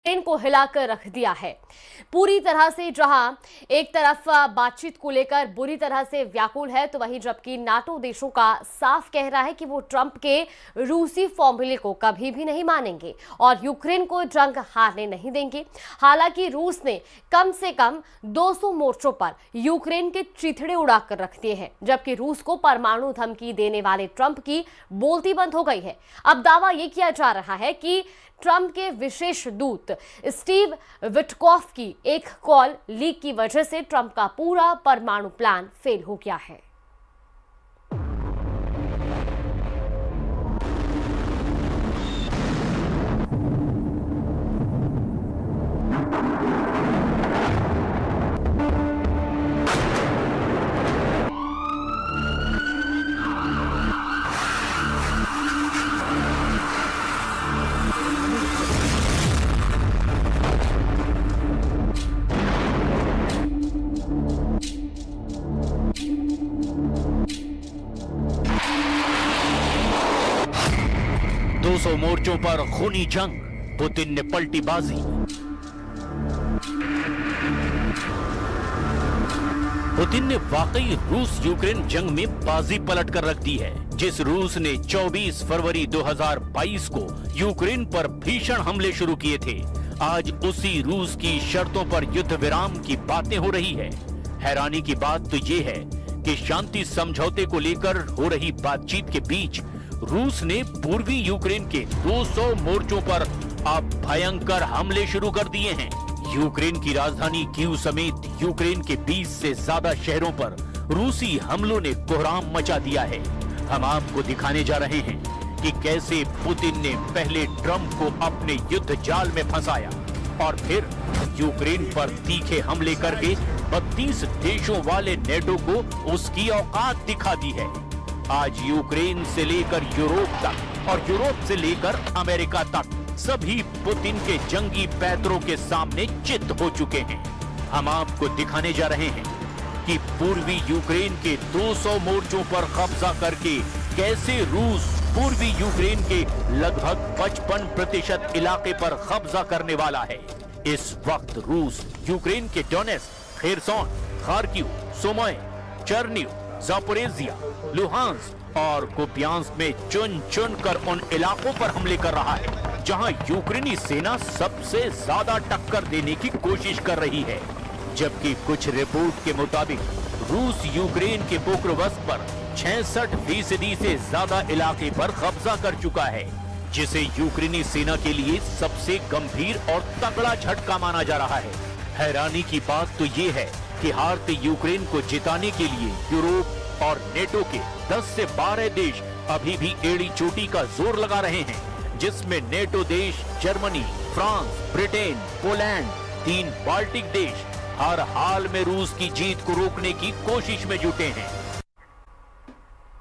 Train को हिलाकर रख दिया है पूरी तरह से। जहां एक तरफ बातचीत को लेकर बुरी तरह से व्याकुल है, तो वहीं जबकि नाटो देशों का साफ कह रहा है कि वो ट्रंप के रूसी फॉर्मूले को कभी भी नहीं मानेंगे और यूक्रेन को जंग हारने नहीं देंगे। हालांकि रूस ने कम से कम 200 मोर्चों पर यूक्रेन के चिथड़े उड़ाकर रख दिए हैं, जबकि रूस को परमाणु धमकी देने वाले ट्रंप की बोलती बंद हो गई है। अब दावा यह किया जा रहा है कि ट्रंप के विशेष दूत स्टीव विटकॉफ की एक कॉल लीक की वजह से ट्रंप का पूरा परमाणु प्लान फेल हो गया है। सौ मोर्चों पर खूनी जंग, पुतिन ने पलटी बाजी। पुतिन ने वाकई रूस यूक्रेन जंग में बाजी पलट कर रख दी है। जिस रूस ने 24 फरवरी 2022 को यूक्रेन पर भीषण हमले शुरू किए थे, आज उसी रूस की शर्तों पर युद्ध विराम की बातें हो रही है। हैरानी की बात तो ये है कि शांति समझौते को लेकर हो रही बातचीत के बीच रूस ने पूर्वी यूक्रेन के 200 मोर्चों पर अब भयंकर हमले शुरू कर दिए हैं। यूक्रेन की राजधानी कीव समेत यूक्रेन के 20 से ज्यादा शहरों पर रूसी हमलों ने कोहराम मचा दिया है। हम आपको दिखाने जा रहे हैं कि कैसे पुतिन ने पहले ट्रंप को अपने युद्ध जाल में फंसाया और फिर यूक्रेन पर तीखे हमले करके 32 देशों वाले नेटो को उसकी औकात दिखा दी है। आज यूक्रेन से लेकर यूरोप तक और यूरोप से लेकर अमेरिका तक सभी पुतिन के जंगी पैतरों के सामने चित हो चुके हैं। हम आपको दिखाने जा रहे हैं कि पूर्वी यूक्रेन के 200 मोर्चों पर कब्जा करके कैसे रूस पूर्वी यूक्रेन के लगभग 55% इलाके पर कब्जा करने वाला है। इस वक्त रूस यूक्रेन के Donetsk, Kherson, Kharkiv, Sumy, Chernihiv, Zaporizhzhia, Luhansk और कुपियांस्क में चुन चुन कर उन इलाकों पर हमले कर रहा है जहां यूक्रेनी सेना सबसे ज्यादा टक्कर देने की कोशिश कर रही है। जबकि कुछ रिपोर्ट के मुताबिक रूस यूक्रेन के पोक्रोवस्क पर 66% से ज्यादा इलाके पर कब्जा कर चुका है, जिसे यूक्रेनी सेना के लिए सबसे गंभीर और तगड़ा झटका माना जा रहा है। हैरानी की बात तो ये है कि हारते यूक्रेन को जिताने के लिए यूरोप और नेटो के 10 से 12 देश अभी भी एड़ी चोटी का जोर लगा रहे हैं, जिसमें नेटो देश Germany, France, Britain, Poland, 3 Baltic देश हर हाल में रूस की जीत को रोकने की कोशिश में जुटे हैं।